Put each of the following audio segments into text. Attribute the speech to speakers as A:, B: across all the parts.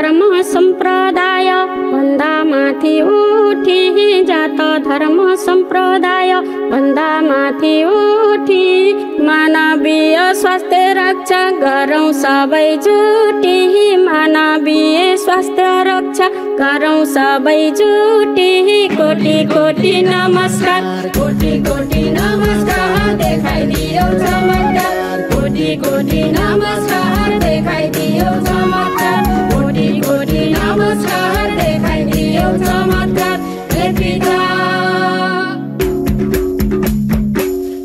A: धर्म सम्प्रदाय भन्दा माथि उठी, जात धर्म सम्प्रदाय भन्दा माथि उठी, मानवीय स्वास्थ्य रक्षा गरौँ सबै जुटी, मानवीय स्वास्थ्य रक्षा गरौँ सबै जुटी। कोटि कोटि नमस्कार, कोटि कोटि नमस्कार, देखाइदियो चमत्कार, कोटि कोटि नमस्कार, देखाइदियो चमत्कार, कोटि कोटि नमस्कार, देखाइदियो चमत्कार। हे पिता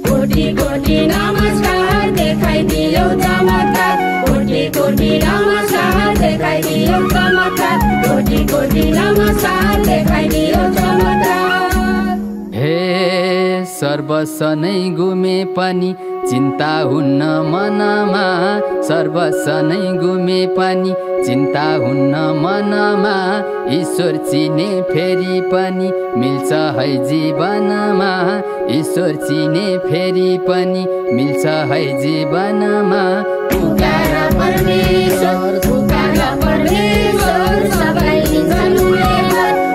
A: कोटि कोटि नमस्कार, देखाइदियो चमत्कार, कोटि कोटि नमस्कार, देखाइदियो चमत्कार, कोटि कोटि नमस्कार, देखाइदियो चमत्कार।
B: हे सर्वस्व नै गुमे पनि चिन्ता हुन्न मनमा, सर्वस्व नै गुमे पनि चिन्ता हुन्न मनमा, ईश्वर चिने फेरि पनि मिल्छ है जीवनमा, ईश्वर चिने फेरि पनि मिल्छ है जीवनमा।
A: पुकार परमेश्वर, पुकार परमेश्वर, सबै लिन्छन् उनले,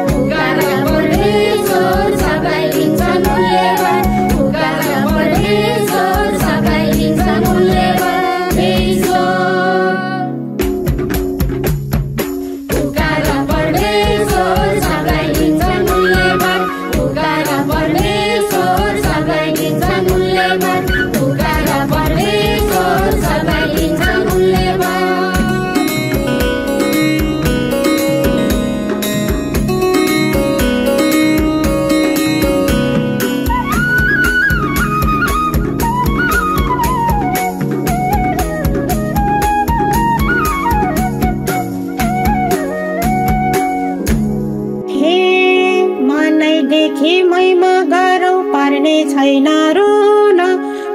A: पुकार परमेश्वर, सबै लिन्छन् उनले, पुकार परमेश्वर, सबै लिन्छन् उनले। पुकार परमेश्वर, सबै लिन्छन् उनले, पुकार परमेश्वर, सबै लिन्छन् उनले, पुकार परमेश्वर, सबै लिन्छन् उनले।
C: मनैदेखि महिमा गरौँ पर्ने छैन रोन,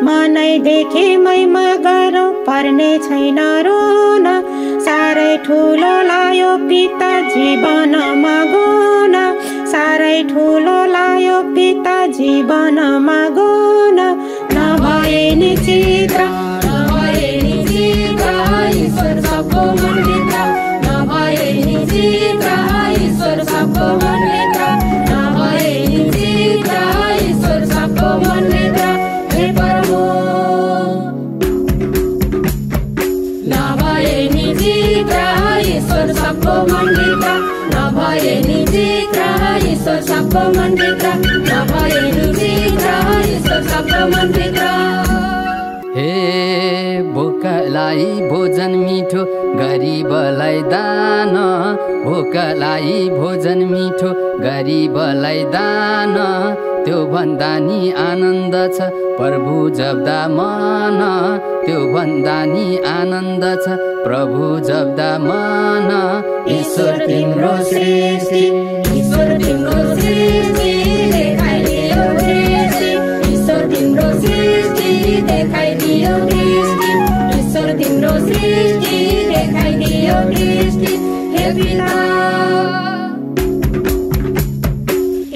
C: मनैदेखि महिमा गरौँ पर्ने छैन रोन, साह्रै ठुलो लायो पिता जीवनमा गुण, साह्रै ठुलो लायो पिता जीवनमा गुण। नभए नि चित्र, नभए नि चित्र, ईश्वर सबको मनभित्र, नभए नि चित्र, ईश्वर सबको मनभित्र, नभए नि चित्र, ईश्वर सबको मनभित्र। हे प्रभु नभए नि चित्र, ईश्वर सबको मनभित्र, नभए नि चित्र, ईश्वर सबको मनभित्र, नभए नि चित्र, ईश्वर सबको मनभित्र।
B: हे भोकलाई भोजन मिठो, गरिबलाई दान, भोकलाई भोजन मिठो, गरिबलाई दान, त्यो भन्दा नि आनन्द छ प्रभु जप्दा मन, त्यो भन्दा नि आनन्द छ प्रभु जप्दा मन।
A: ईश्वर तिम्रो सृष्टि, ईश्वर तिम्रो सृष्टि, देखाइदियो दृष्टि, ईश्वर तिम्रो सृष्टि, देखाइदियो दृष्टि, ईश्वर तिम्रो सृष्टि, देखाइदियो दृष्टि। हे पिता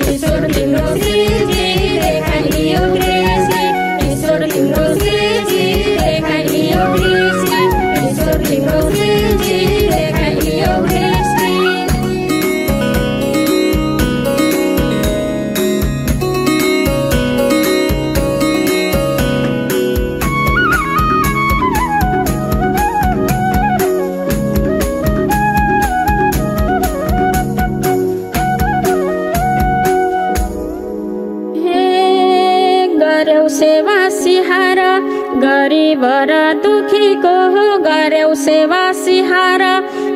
A: ईश्वर तिम्रो सृष्टि, देखाइदियो दृष्टि, ईश्वर तिम्रो सृष्टि, देखाइदियो दृष्टि, ईश्वर तिम्रो सृष्टि, देखाइदियो दृष्टि। सेवा सिहार गरीब र दुखीको हो, गर्यौ सेवा सिहार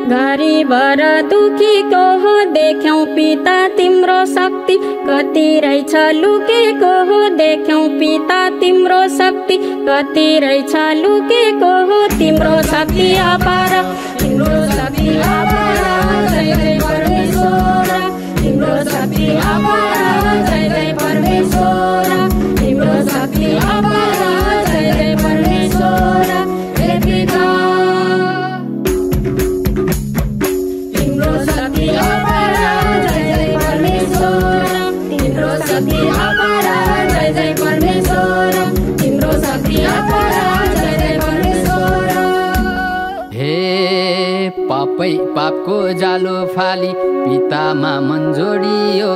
A: गरीब र दुखीको हो, देख्यौ पिता तिम्रो शक्ति कति रहेछ लुकेको हो, देख्यौ पिता तिम्रो शक्ति कति रहेछ लुकेको हो, तिम्रो शक्ति अपार, तिम्रो शक्ति अपार, जय जय परमेश्वर, तिम्रो शक्ति अपार, जय जय परमेश्वर, तिम्रो शक्ति अपार, जय जय परमेश्वर। हे पिता तिम्रो शक्ति अपार, जय जय परमेश्वर, तिम्रो शक्ति अपार, जय जय परमेश्वर, तिम्रो शक्ति अपार, जय जय परमेश्वर।
B: हे पापै पापै पापको जालो फाली पितामा मन जोडियो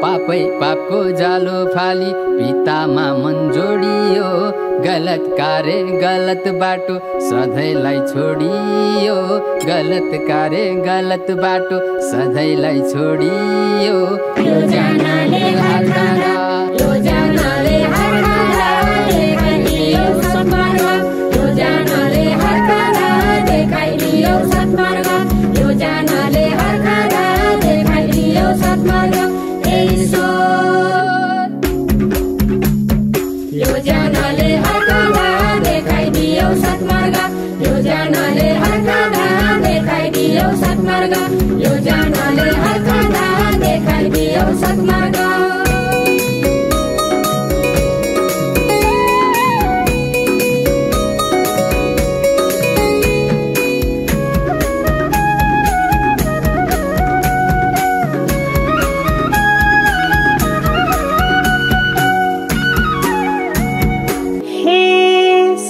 B: पापै पापको जालो फाली पितामा मन जोडियो गलत कार्य गलत बाटो सधैँलाई छोडियो गलत कार्य गलत बाटो सधैँलाई छोडियो
C: योजनाले हात खाँदा योजनाले हात खाँदा देखाइदियो सत्मार्ग योजनाले हात खाँदा देखाइदियो सत्मार्ग योजनाले हात खाँदा देखाइदियो सत्मार्ग योजनाले हात खाँदा देखाइदियो सत्मार्ग योजनाले हात खाँदा देखाइदियो सत्मार्ग योजनाले हात खाँदा देखाइदियो सत्मार्ग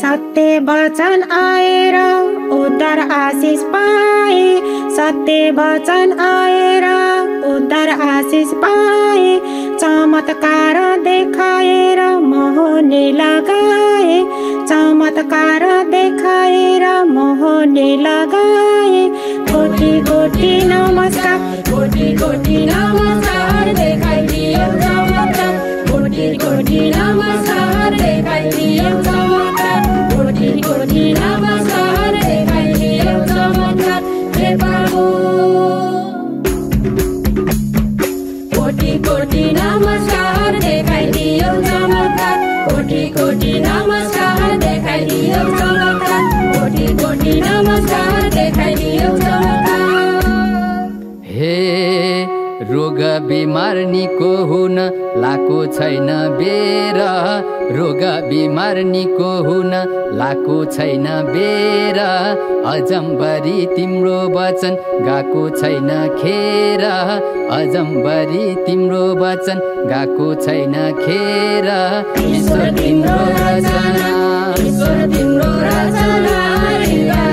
D: सत्य वचन आएर उद्धार आशिष पाए सत्य वचन आएर उद्धार आशिष पाए चमत्कार देखाएर मोहनी लगाए चमत्कार देखाएर मोहनी लगाए कोटि कोटि नमस्कार
C: कोटि कोटि नमस्कार देखाइदियो चमत्कार कोटि कोटि नमस्कार देखाइदियो चमत्कार कोटि कोटि नमस्कार देखाइदियो चमत्कार हे प्रभु कोटि कोटि नमस्कार देखाइदियो चमत्कार कोटि कोटि नमस्कार देखाइदियो चमत्कार कोटि कोटि नमस्कार देखाइदियो चमत्कार
B: हे रोग बिमार निको हुन लाको छैन बेर रोग बिमार निको हुन लाको छैन बेर अजम्बरी तिम्रो वचन गाको छैन खेर अजम्बरी तिम्रो वचन गाको छैन खेर
C: ईश्वर तिम्रो रचना ईश्वर तिम्रो रचना